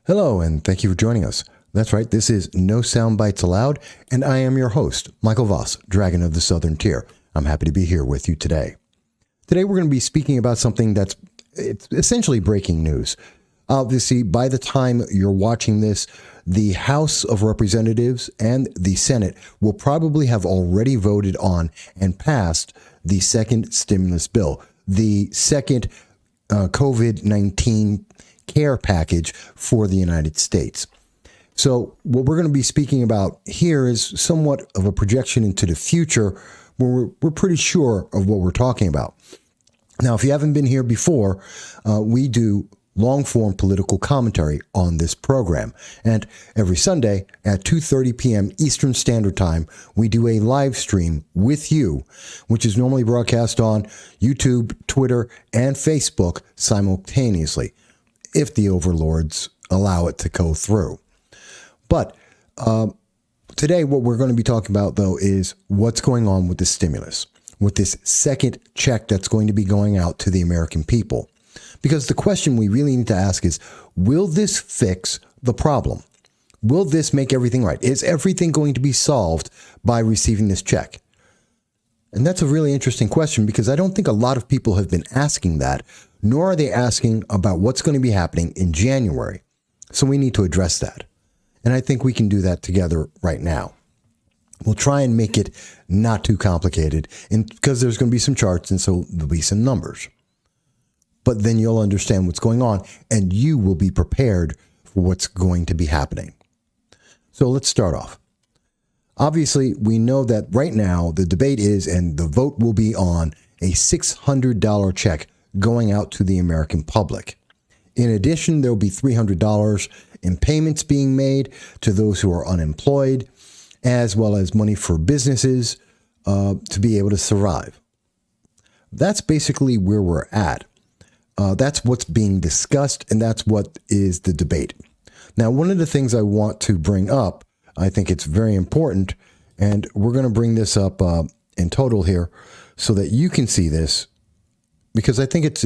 Hello, and thank you for joining us. That's right, this is No Soundbites Allowed, and I am your host, Michael Voss, Dragon of the Southern Tier. I'm happy to be here with you today. Today we're going to be speaking about something it's essentially breaking news. Obviously, by the time you're watching this, the House of Representatives and the Senate will probably have already voted on and passed the second stimulus bill, the second COVID-19 care package for the United States. So what we're going to be speaking about here is somewhat of a projection into the future where we're pretty sure of what we're talking about. Now, if you haven't been here before, we do long-form political commentary on this program. And every Sunday at 2:30 p.m. Eastern Standard Time, we do a live stream with you, which is normally broadcast on YouTube, Twitter, and Facebook simultaneously, if the overlords allow it to go through. But today, what we're going to be talking about, though, is what's going on with the stimulus, with this second check that's going to be going out to the American people. Because the question we really need to ask is, will this fix the problem? Will this make everything right? Is everything going to be solved by receiving this check? And that's a really interesting question, because I don't think a lot of people have been asking that, nor are they asking about what's going to be happening in January. So we need to address that. And I think we can do that together right now. We'll try and make it not too complicated, because there's going to be some charts, and so there'll be some numbers. But then you'll understand what's going on, and you will be prepared for what's going to be happening. So let's start off. Obviously, we know that right now the debate is, and the vote will be on, a $600 check going out to the American public. In addition, there will be $300 in payments being made to those who are unemployed, as well as money for businesses to be able to survive. That's basically where we're at. That's what's being discussed, and that's what is the debate. Now, one of the things I want to bring up, I think it's very important, and we're going to bring this up in total here so that you can see this, because I think it's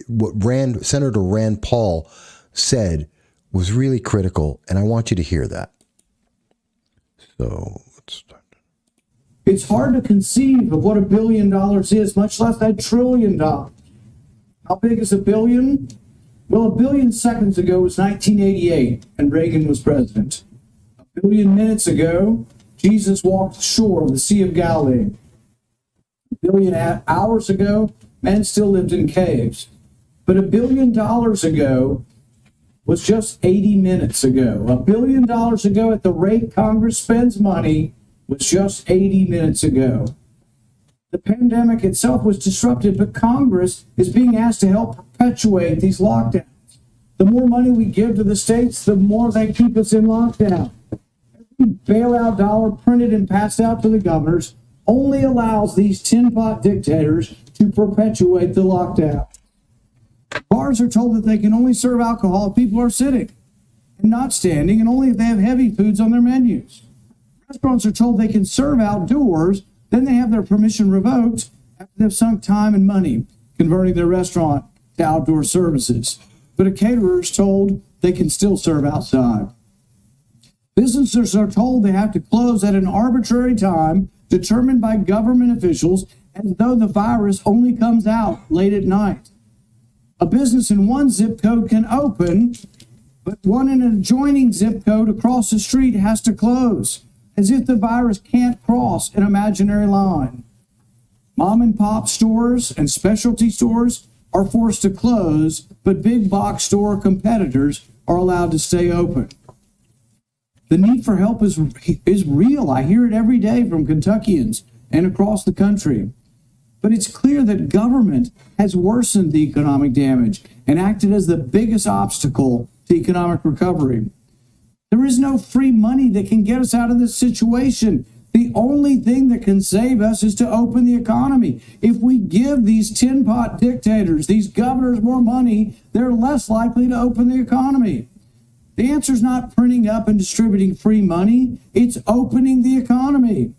what Senator Rand Paul said was really critical, and I want you to hear that. So let's start. It's hard to conceive of what $1 billion is, much less $1 trillion. How big is $1 billion? Well, 1 billion seconds ago was 1988, and Reagan was president. 1 billion minutes ago, Jesus walked the shore of the Sea of Galilee. 1 billion hours ago, men still lived in caves. But $1 billion ago was just 80 minutes ago. $1 billion ago, at the rate Congress spends money, was just 80 minutes ago. The pandemic itself was disrupted, but Congress is being asked to help perpetuate these lockdowns. The more money we give to the states, the more they keep us in lockdown. Every bailout dollar printed and passed out to the governors only allows these tin pot dictators to perpetuate the lockdown. Bars are told that they can only serve alcohol if people are sitting and not standing, and only if they have heavy foods on their menus. Restaurants are told they can serve outdoors, then they have their permission revoked after they've sunk time and money converting their restaurant to outdoor services. But a caterer is told they can still serve outside. Businesses are told they have to close at an arbitrary time determined by government officials, as though the virus only comes out late at night. A business in one zip code can open, but one in an adjoining zip code across the street has to close, as if the virus can't cross an imaginary line. Mom and pop stores and specialty stores are forced to close, but big box store competitors are allowed to stay open. The need for help is real. I hear it every day from Kentuckians and across the country. But it's clear that government has worsened the economic damage and acted as the biggest obstacle to economic recovery. There is no free money that can get us out of this situation. The only thing that can save us is to open the economy. If we give these tin pot dictators, these governors, more money, they're less likely to open the economy. The answer is not printing up and distributing free money. It's opening the economy.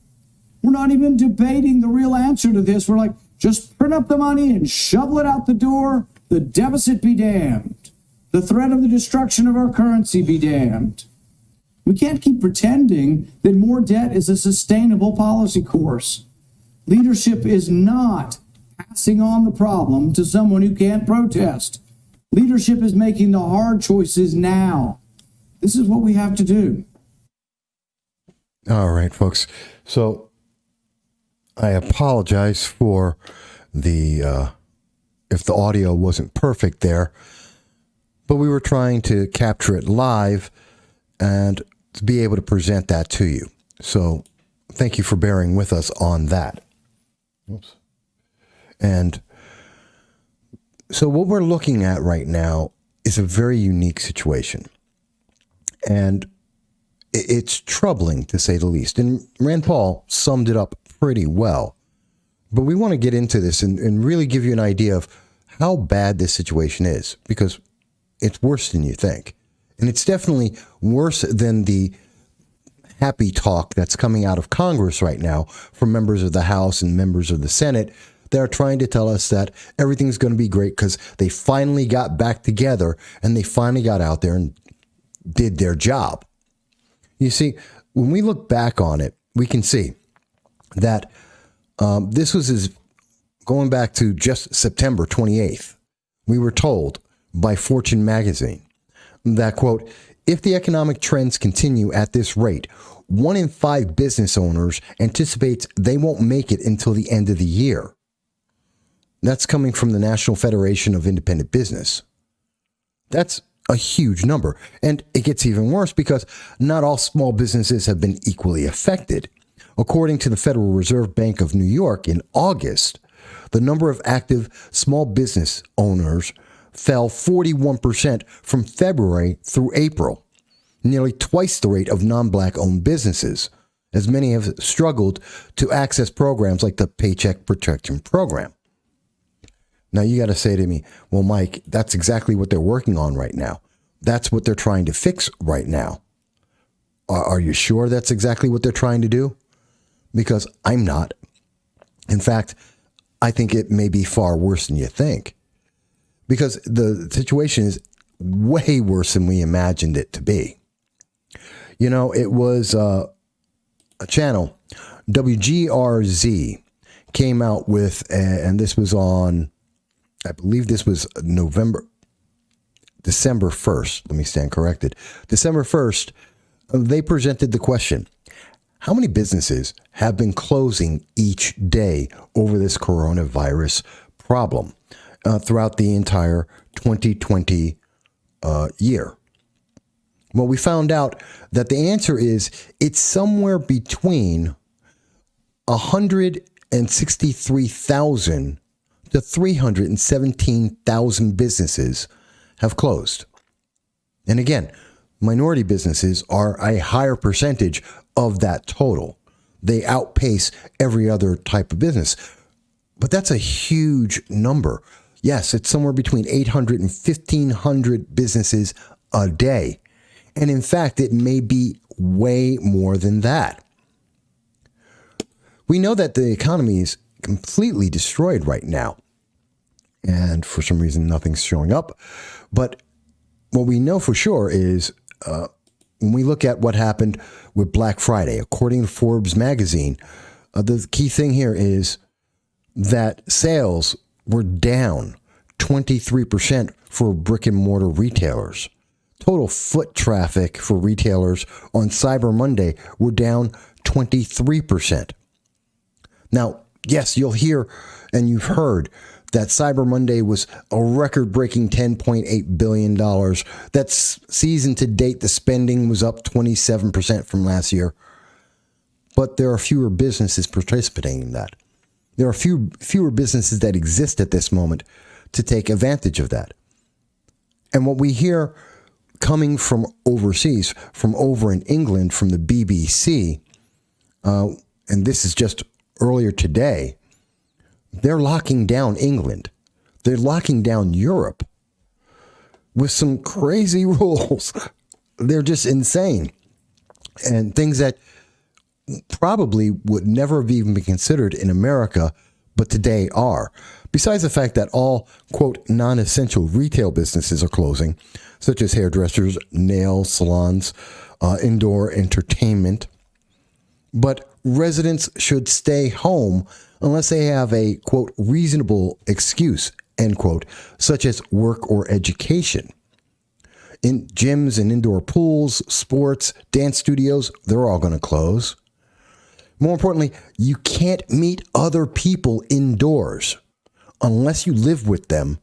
We're not even debating the real answer to this. We're like, just print up the money and shovel it out the door. The deficit be damned. The threat of the destruction of our currency be damned. We can't keep pretending that more debt is a sustainable policy course. Leadership is not passing on the problem to someone who can't protest. Leadership is making the hard choices now. This is what we have to do. All right, folks. So I apologize for the if the audio wasn't perfect there, but we were trying to capture it live and to be able to present that to you. So thank you for bearing with us on that. Oops. And so what we're looking at right now is a very unique situation. And it's troubling, to say the least. And Rand Paul summed it up pretty well. But we want to get into this and really give you an idea of how bad this situation is, because it's worse than you think. And it's definitely worse than the happy talk that's coming out of Congress right now from members of the House and members of the Senate. They're trying to tell us that everything's going to be great because they finally got back together and they finally got out there and did their job. You see, when we look back on it, we can see that this was going back to just September 28th. We were told by Fortune magazine that, quote, if the economic trends continue at this rate, 1 in 5 business owners anticipates they won't make it until the end of the year. That's coming from the National Federation of Independent Business. That's a huge number. And it gets even worse because not all small businesses have been equally affected. According to the Federal Reserve Bank of New York, in August, the number of active small business owners fell 41% from February through April, nearly twice the rate of non-black owned businesses, as many have struggled to access programs like the Paycheck Protection Program. Now you got to say to me, well, Mike, that's exactly what they're working on right now. That's what they're trying to fix right now. Are you sure that's exactly what they're trying to do? Because I'm not. In fact, I think it may be far worse than you think. Because the situation is way worse than we imagined it to be. You know, it was a channel, WGRZ, came out with, and this was on, I believe this was December 1st. Let me stand corrected. December 1st, they presented the question, how many businesses have been closing each day over this coronavirus problem throughout the entire 2020 year? Well, we found out that the answer is it's somewhere between 163,000 to 317,000 businesses have closed. And again, minority businesses are a higher percentage of that total. They outpace every other type of business. But that's a huge number. Yes, it's somewhere between 800 and 1,500 businesses a day. And in fact, it may be way more than that. We know that the economy is completely destroyed right now. And for some reason, nothing's showing up. But what we know for sure is when we look at what happened with Black Friday, according to Forbes magazine, the key thing here is that sales were down 23% for brick and mortar retailers. Total foot traffic for retailers on Cyber Monday were down 23%. Now, yes, you'll hear and you've heard that Cyber Monday was a record-breaking $10.8 billion. That's season to date. The spending was up 27% from last year. But there are fewer businesses participating in that. There are fewer businesses that exist at this moment to take advantage of that. And what we hear coming from overseas, from over in England, from the BBC, and this is just earlier today, they're locking down England. They're locking down Europe with some crazy rules. They're just insane. And things that probably would never have even been considered in America, but today are. Besides the fact that all, quote, non-essential retail businesses are closing, such as hairdressers, nail salons, indoor entertainment, but residents should stay home unless they have a, quote, reasonable excuse, end quote, such as work or education. In gyms and indoor pools, sports, dance studios, they're all going to close. More importantly, you can't meet other people indoors unless you live with them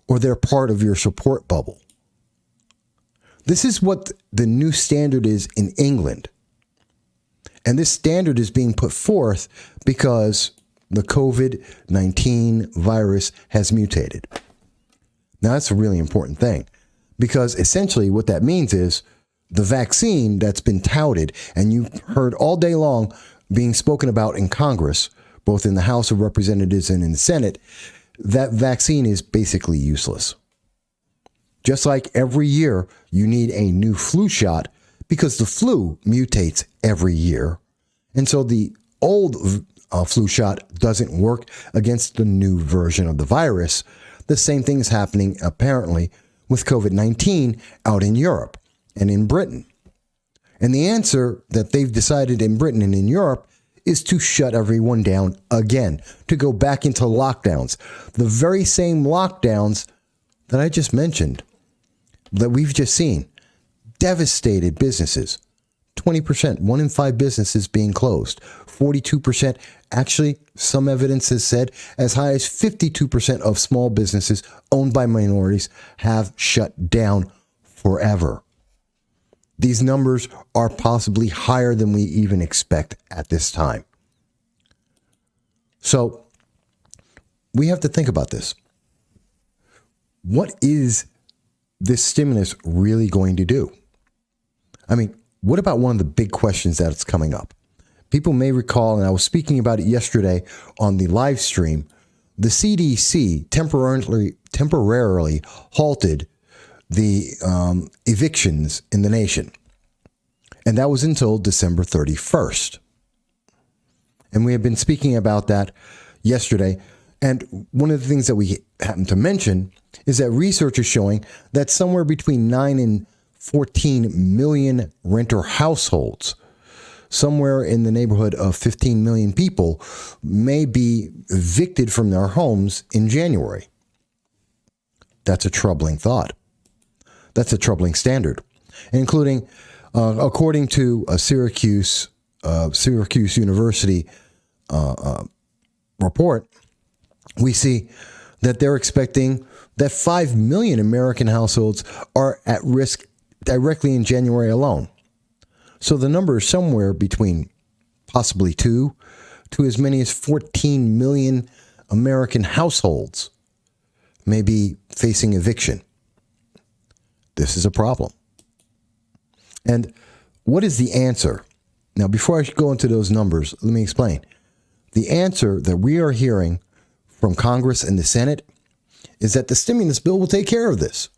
or they're part of your support bubble. This is what the new standard is in England. And this standard is being put forth because the COVID-19 virus has mutated. Now, that's a really important thing, because essentially what that means is the vaccine that's been touted and you heard all day long being spoken about in Congress, both in the House of Representatives and in the Senate, that vaccine is basically useless. Just like every year you need a new flu shot because the flu mutates every year. And so the old flu shot doesn't work against the new version of the virus. The same thing is happening apparently with COVID-19 out in Europe and in Britain. And the answer that they've decided in Britain and in Europe is to shut everyone down again, to go back into lockdowns. The very same lockdowns that I just mentioned, that we've just seen, devastated businesses. 20%, 1 in 5 businesses being closed. 42%, actually, some evidence has said as high as 52% of small businesses owned by minorities have shut down forever. These numbers are possibly higher than we even expect at this time. So we have to think about this. What is this stimulus really going to do? I mean, what about one of the big questions that's coming up? People may recall, and I was speaking about it yesterday on the live stream, the CDC temporarily halted the evictions in the nation. And that was until December 31st. And we have been speaking about that yesterday. And one of the things that we happen to mention is that research is showing that somewhere between 9 and 14 million renter households, somewhere in the neighborhood of 15 million people, may be evicted from their homes in January. That's a troubling thought. That's a troubling standard, including, according to a Syracuse University report, we see that they're expecting that 5 million American households are at risk directly in January alone. So the number is somewhere between possibly 2 to as many as 14 million American households may be facing eviction. This is a problem. And what is the answer? Now, before I go into those numbers, let me explain. The answer that we are hearing from Congress and the Senate is that the stimulus bill will take care of this.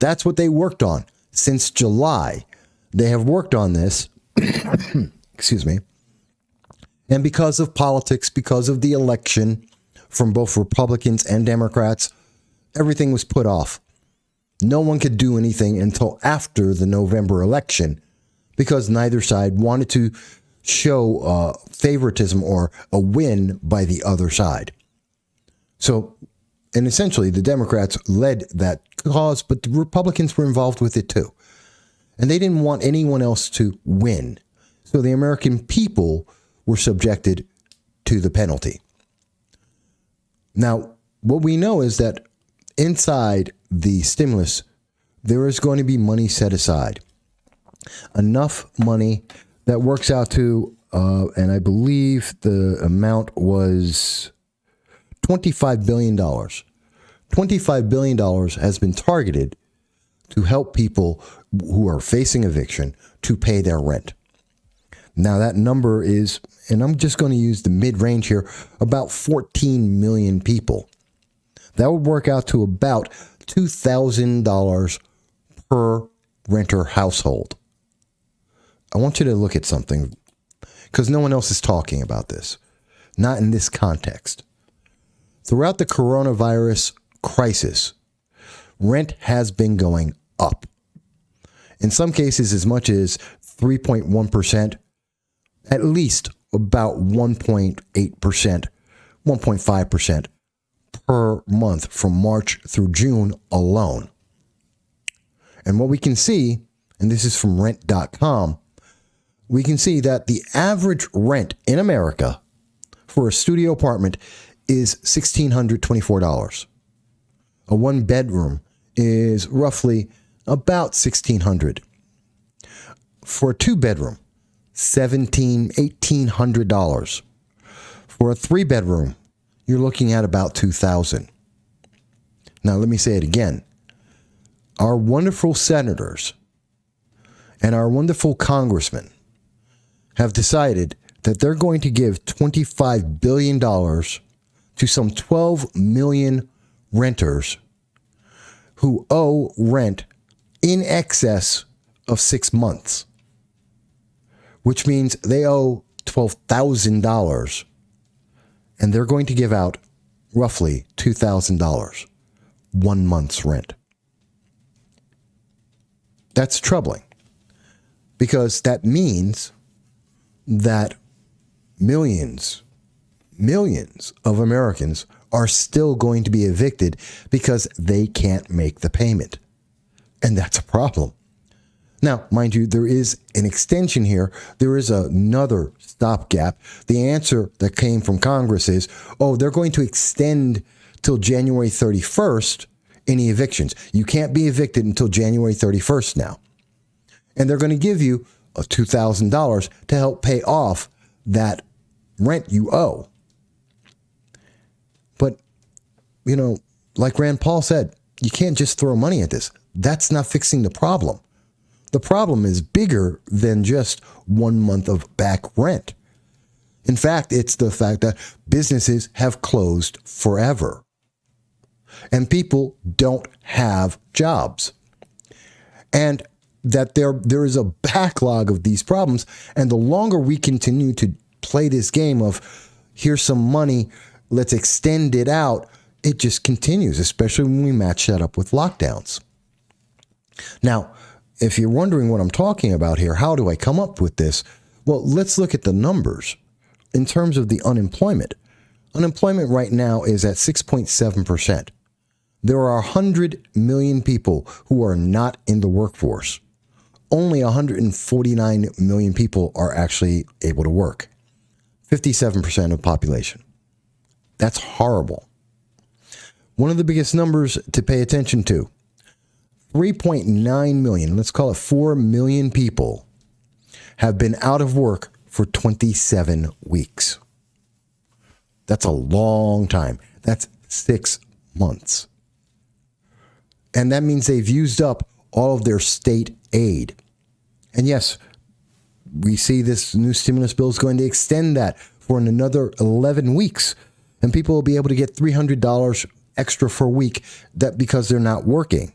That's what they worked on since July. They have worked on this, excuse me, and because of politics, because of the election from both Republicans and Democrats, everything was put off. No one could do anything until after the November election because neither side wanted to show favoritism or a win by the other side. So, and essentially the Democrats led that cause, but the Republicans were involved with it too. And they didn't want anyone else to win. So the American people were subjected to the penalty. Now, what we know is that inside the stimulus, there is going to be money set aside. Enough money that works out to, and I believe the amount was $25 billion. $25 billion has been targeted to help people who are facing eviction to pay their rent. Now that number is, and I'm just going to use the mid-range here, about 14 million people. That would work out to about $2,000 per renter household. I want you to look at something because no one else is talking about this, not in this context. throughout the coronavirus crisis, rent has been going up. In some cases, as much as 3.1%, at least about 1.8%, 1.5% per month from March through June alone. And what we can see, and this is from rent.com, we can see that the average rent in America for a studio apartment is $1,624. A one bedroom is roughly about $1,600. For a two bedroom, $1,800. For a three bedroom, you're looking at about $2,000. Now, let me say it again. Our wonderful senators and our wonderful congressmen have decided that they're going to give $25 billion to some 12 million renters who owe rent in excess of 6 months, which means they owe $12,000, and they're going to give out roughly $2,000, 1 month's rent. That's troubling, because that means that millions of Americans are still going to be evicted because they can't make the payment. And that's a problem. Now, mind you, there is an extension here. There is another stopgap. The answer that came from Congress is, they're going to extend till January 31st any evictions. You can't be evicted until January 31st now. And they're going to give you $2,000 to help pay off that rent you owe. But, like Rand Paul said, you can't just throw money at this. That's not fixing the problem. The problem is bigger than just 1 month of back rent. In fact, it's the fact that businesses have closed forever. And people don't have jobs. And that there is a backlog of these problems. And the longer we continue to play this game of here's some money, let's extend it out, it just continues, especially when we match that up with lockdowns. Now, if you're wondering what I'm talking about here, how do I come up with this? Well, let's look at the numbers. In terms of the unemployment right now is at 6.7%. There are 100 million people who are not in the workforce. Only 149 million people are actually able to work. 57% of the population. That's horrible. One of the biggest numbers to pay attention to, 3.9 million, let's call it 4 million people, have been out of work for 27 weeks. That's a long time. That's 6 months. And that means they've used up all of their state aid. And yes, we see this new stimulus bill is going to extend that for another 11 weeks. And people will be able to get $300 extra per week because they're not working.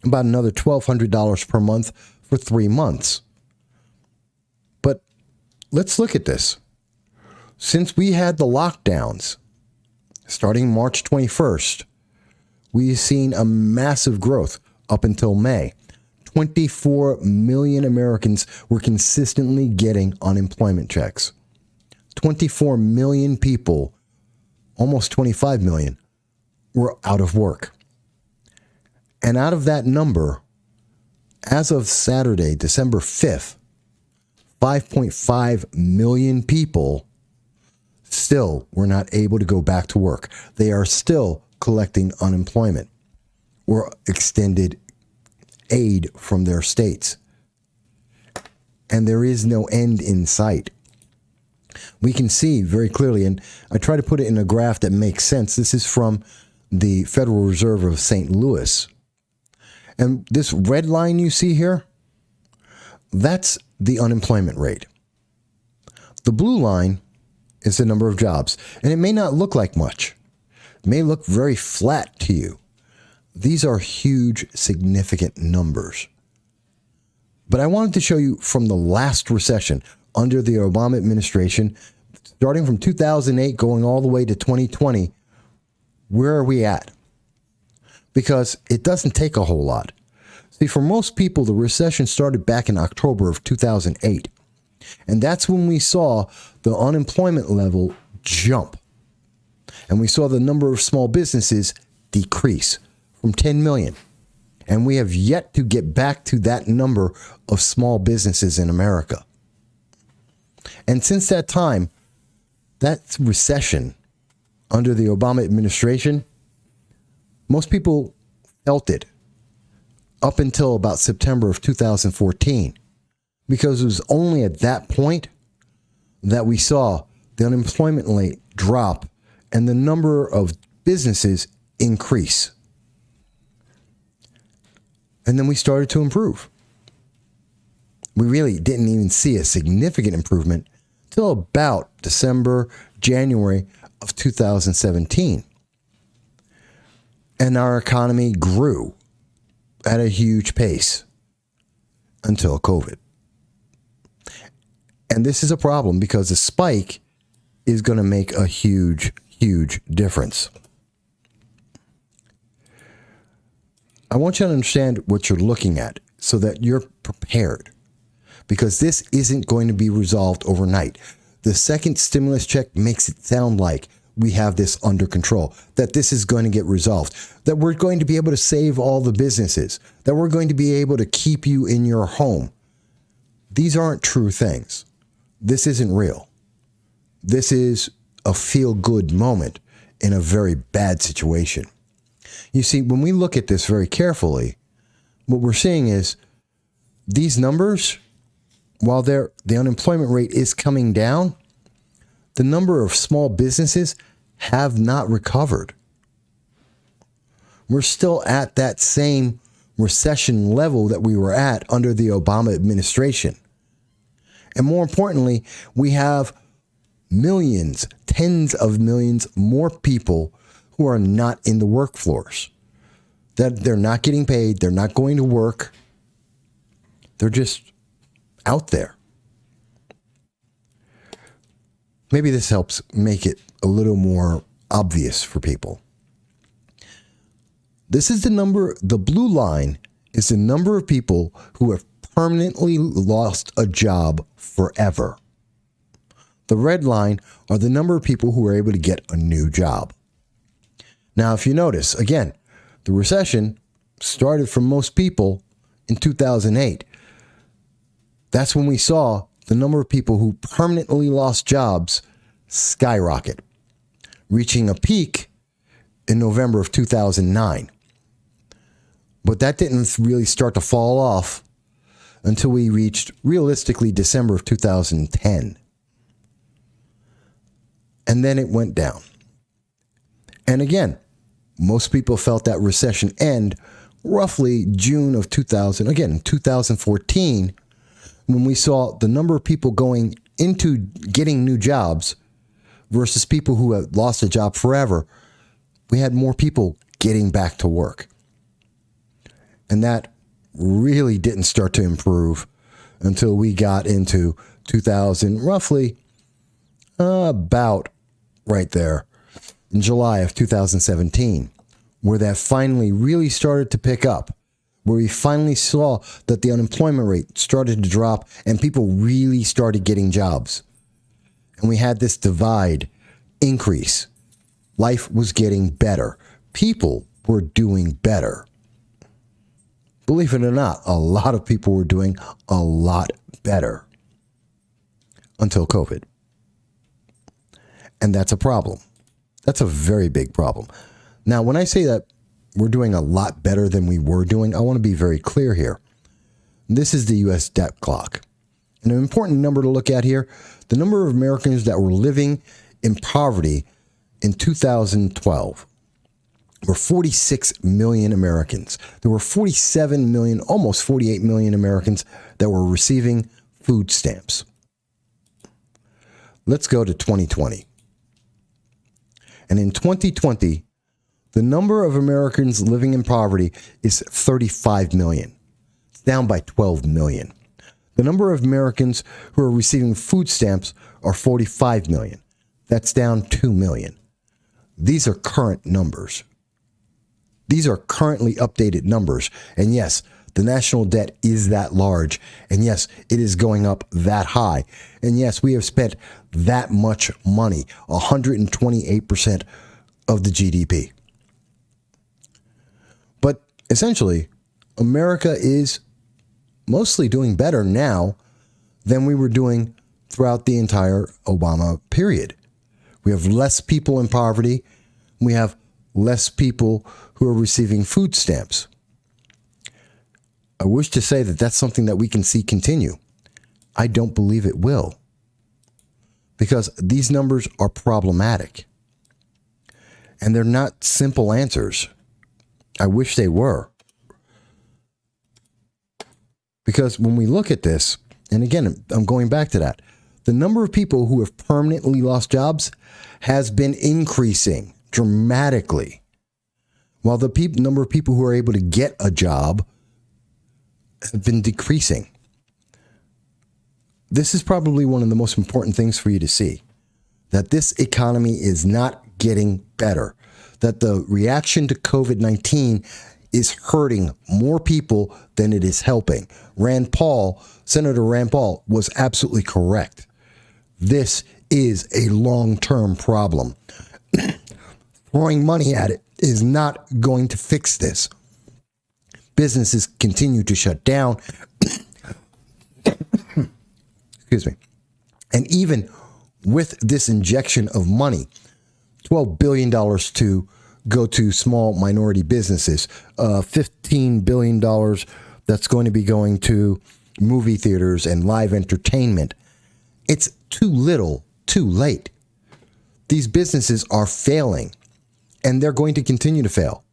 About another $1,200 per month for 3 months. But let's look at this. Since we had the lockdowns, starting March 21st, we've seen a massive growth up until May. 24 million Americans were consistently getting unemployment checks. 24 million people, almost 25 million, were out of work. And out of that number, as of Saturday, December 5th, 5.5 million people still were not able to go back to work. They are still collecting unemployment or extended aid from their states. And there is no end in sight. We can see very clearly, and I try to put it in a graph that makes sense. This is from the Federal Reserve of St. Louis. And this red line you see here, that's the unemployment rate. The blue line is the number of jobs. And it may not look like much. It may look very flat to you. These are huge, significant numbers. But I wanted to show you from the last recession under the Obama administration, starting from 2008, going all the way to 2020, where are we at? Because it doesn't take a whole lot. See, for most people, the recession started back in October of 2008. And that's when we saw the unemployment level jump. And we saw the number of small businesses decrease from 10 million. And we have yet to get back to that number of small businesses in America. And since that time, that recession under the Obama administration, most people felt it up until about September of 2014, because it was only at that point that we saw the unemployment rate drop and the number of businesses increase. And then we started to improve. We really didn't even see a significant improvement till about December, January of 2017. And our economy grew at a huge pace until COVID. And this is a problem because the spike is going to make a huge, huge difference. I want you to understand what you're looking at so that you're prepared, because this isn't going to be resolved overnight. The second stimulus check makes it sound like we have this under control, that this is going to get resolved, that we're going to be able to save all the businesses, that we're going to be able to keep you in your home. These aren't true things. This isn't real. This is a feel-good moment in a very bad situation. You see, when we look at this very carefully, what we're seeing is these numbers, while the unemployment rate is coming down, the number of small businesses have not recovered. We're still at that same recession level that we were at under the Obama administration. And more importantly, we have millions, tens of millions more people who are not in the workforce. That they're not getting paid, they're not going to work. They're just out there. Maybe this helps make it a little more obvious for people. This is the number, the blue line is the number of people who have permanently lost a job forever. The red line are the number of people who are able to get a new job. Now, if you notice, again, the recession started for most people in 2008. That's when we saw the number of people who permanently lost jobs skyrocket, reaching a peak in November of 2009. But that didn't really start to fall off until we reached, realistically, December of 2010. And then it went down. And again, most people felt that recession end roughly June of 2014, when we saw the number of people going into getting new jobs versus people who had lost a job forever. We had more people getting back to work. And that really didn't start to improve until we got into 2000, roughly about right there in July of 2017, where that finally really started to pick up, where we finally saw that the unemployment rate started to drop and people really started getting jobs. And we had this divide increase. Life was getting better. People were doing better. Believe it or not, a lot of people were doing a lot better until COVID. And that's a problem. That's a very big problem. Now, when I say that we're doing a lot better than we were doing, I want to be very clear here. This is the U.S. debt clock. And an important number to look at here, the number of Americans that were living in poverty in 2012 were 46 million Americans. There were 47 million, almost 48 million Americans that were receiving food stamps. Let's go to 2020. And in 2020, the number of Americans living in poverty is 35 million. It's down by 12 million. The number of Americans who are receiving food stamps are 45 million. That's down 2 million. These are current numbers. These are currently updated numbers. And yes, the national debt is that large. And yes, it is going up that high. And yes, we have spent that much money, 128% of the GDP. But essentially, America is mostly doing better now than we were doing throughout the entire Obama period. We have less people in poverty. We have less people who are receiving food stamps. I wish to say that that's something that we can see continue. I don't believe it will, because these numbers are problematic and they're not simple answers. I wish they were. Because when we look at this, and again, I'm going back to that, the number of people who have permanently lost jobs has been increasing dramatically, while the number of people who are able to get a job have been decreasing. This is probably one of the most important things for you to see, that this economy is not getting better, that the reaction to COVID-19 is hurting more people than it is helping. Senator Rand Paul was absolutely correct. This is a long-term problem. Throwing money at it is not going to fix this. Businesses continue to shut down. Excuse me. And even with this injection of money, $12 billion to go to small minority businesses, $15 billion that's going to be going to movie theaters and live entertainment. It's too little, too late. These businesses are failing, and they're going to continue to fail.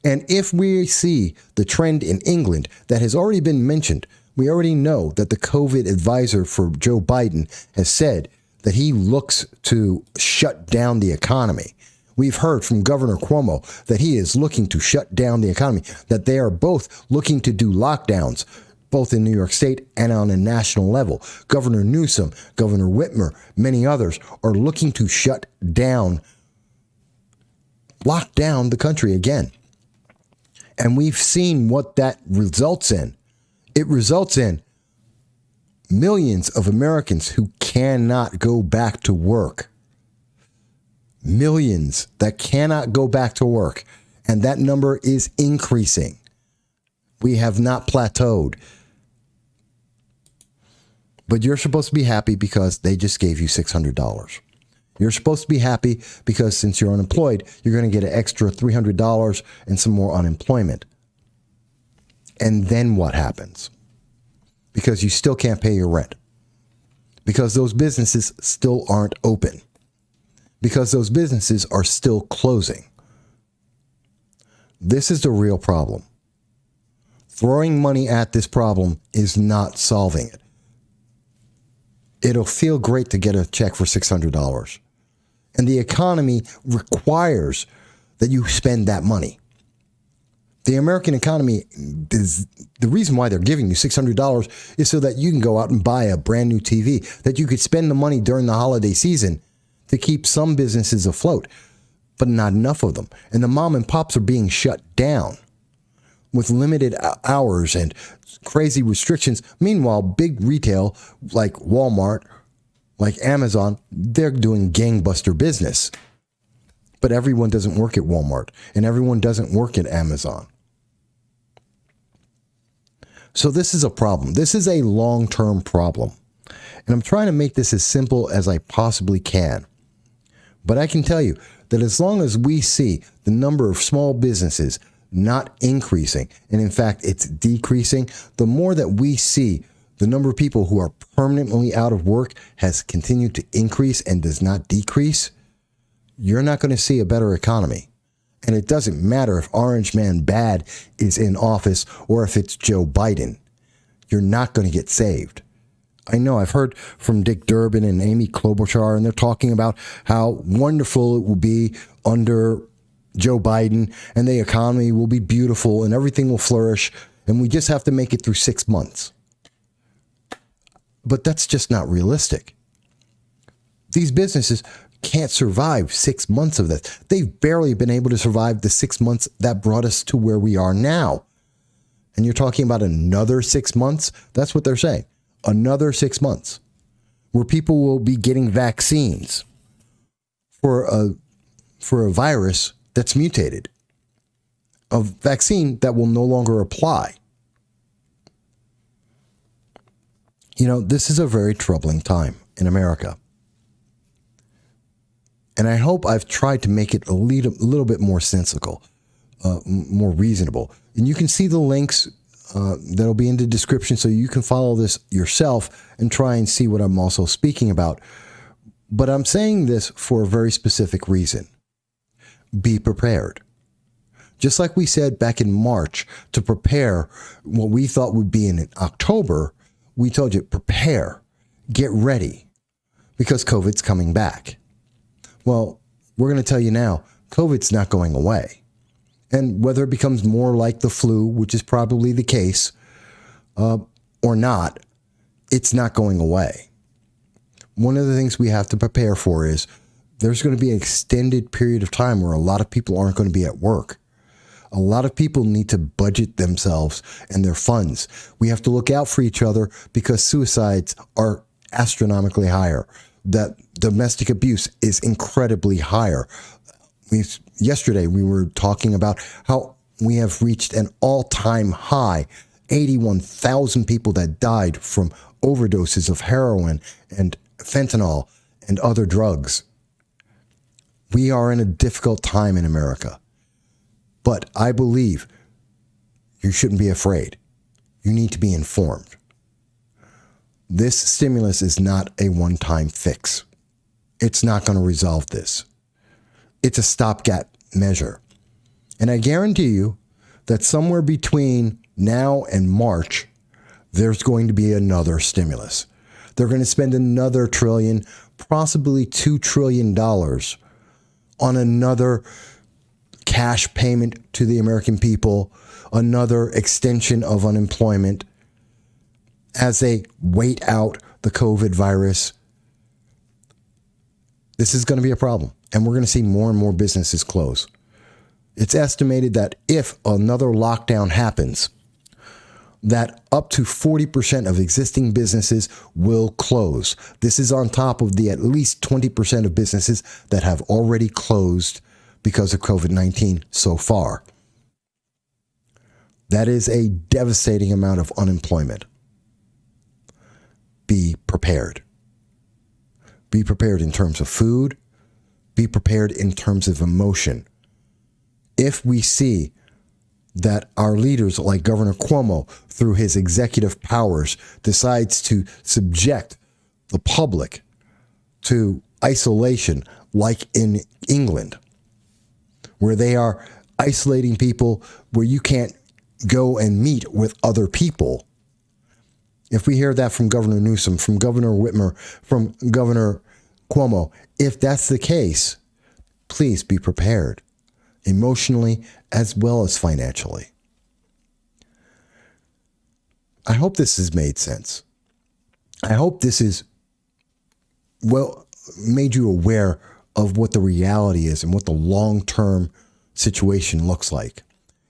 And if we see the trend in England that has already been mentioned, we already know that the COVID advisor for Joe Biden has said that he looks to shut down the economy. We've heard from Governor Cuomo that he is looking to shut down the economy, that they are both looking to do lockdowns, both in New York State and on a national level. Governor Newsom, Governor Whitmer, many others are looking to lock down the country again. And we've seen what that results in. It results in millions of Americans who cannot go back to work. Millions that cannot go back to work. And that number is increasing. We have not plateaued. But you're supposed to be happy because they just gave you $600. You're supposed to be happy because since you're unemployed, you're going to get an extra $300 and some more unemployment. And then what happens? Because you still can't pay your rent. Because those businesses still aren't open. Because those businesses are still closing. This is the real problem. Throwing money at this problem is not solving it. It'll feel great to get a check for $600. And the economy requires that you spend that money. The American economy is the reason why they're giving you $600 is so that you can go out and buy a brand new TV, that you could spend the money during the holiday season to keep some businesses afloat, but not enough of them. And the mom and pops are being shut down with limited hours and crazy restrictions. Meanwhile, big retail like Walmart, like Amazon, they're doing gangbuster business. But everyone doesn't work at Walmart and everyone doesn't work at Amazon. So this is a problem. This is a long-term problem. And I'm trying to make this as simple as I possibly can. But I can tell you that as long as we see the number of small businesses not increasing, and in fact, it's decreasing, the more that we see the number of people who are permanently out of work has continued to increase and does not decrease, you're not going to see a better economy. And it doesn't matter if Orange Man Bad is in office or if it's Joe Biden. You're not going to get saved. I know I've heard from Dick Durbin and Amy Klobuchar, and they're talking about how wonderful it will be under Joe Biden and the economy will be beautiful and everything will flourish. And we just have to make it through 6 months. But that's just not realistic. These businesses can't survive 6 months of this. They've barely been able to survive the 6 months that brought us to where we are now. And you're talking about another 6 months? That's what they're saying. Another 6 months where people will be getting vaccines for a virus that's mutated, a vaccine that will no longer apply. This is a very troubling time in America. And I hope I've tried to make it a little bit more sensical, more reasonable. And you can see the links that'll be in the description so you can follow this yourself and try and see what I'm also speaking about. But I'm saying this for a very specific reason. Be prepared. Just like we said back in March to prepare what we thought would be in October, we told you, prepare, get ready, because COVID's coming back. Well, we're going to tell you now, COVID's not going away. And whether it becomes more like the flu, which is probably the case, or not, it's not going away. One of the things we have to prepare for is there's going to be an extended period of time where a lot of people aren't going to be at work. A lot of people need to budget themselves and their funds. We have to look out for each other because suicides are astronomically higher. That domestic abuse is incredibly higher. Yesterday, we were talking about how we have reached an all-time high, 81,000 people that died from overdoses of heroin and fentanyl and other drugs. We are in a difficult time in America. But I believe you shouldn't be afraid. You need to be informed. This stimulus is not a one-time fix. It's not going to resolve this. It's a stopgap measure. And I guarantee you that somewhere between now and March, there's going to be another stimulus. They're going to spend another $1 trillion, possibly $2 trillion on another cash payment to the American people, another extension of unemployment as they wait out the COVID virus. This is going to be a problem, and we're going to see more and more businesses close. It's estimated that if another lockdown happens, that up to 40% of existing businesses will close. This is on top of the at least 20% of businesses that have already closed because of COVID-19 so far. That is a devastating amount of unemployment. Be prepared. Be prepared in terms of food. Be prepared in terms of emotion. If we see that our leaders like Governor Cuomo, through his executive powers, decides to subject the public to isolation like in England, where they are isolating people where you can't go and meet with other people. If we hear that from Governor Newsom, from Governor Whitmer, from Governor Cuomo, if that's the case, please be prepared, emotionally as well as financially. I hope this has made sense. I hope this is, made you aware of what the reality is and what the long-term situation looks like.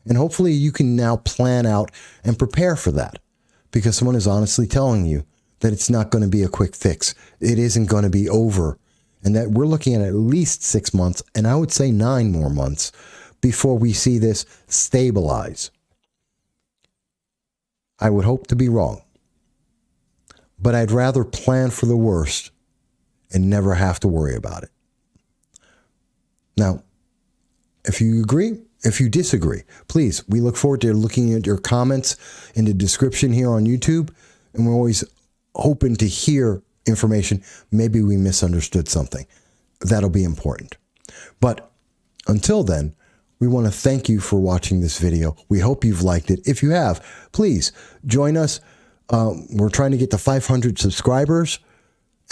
And hopefully you can now plan out and prepare for that, because someone is honestly telling you that it's not going to be a quick fix. It isn't going to be over, and that we're looking at least 6 months, and I would say 9 more months before we see this stabilize. I would hope to be wrong, but I'd rather plan for the worst and never have to worry about it. Now, if you agree, if you disagree, please, we look forward to looking at your comments in the description here on YouTube, and we're always open to hear information. Maybe we misunderstood something. That'll be important. But until then, we want to thank you for watching this video. We hope you've liked it. If you have, please join us. We're trying to get to 500 subscribers,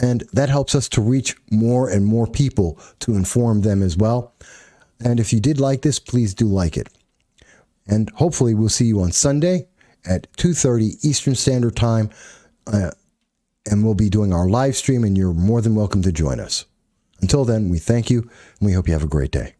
and that helps us to reach more and more people to inform them as well. And if you did like this, please do like it. And hopefully we'll see you on Sunday at 2:30 Eastern Standard Time. And we'll be doing our live stream, and you're more than welcome to join us. Until then, we thank you and we hope you have a great day.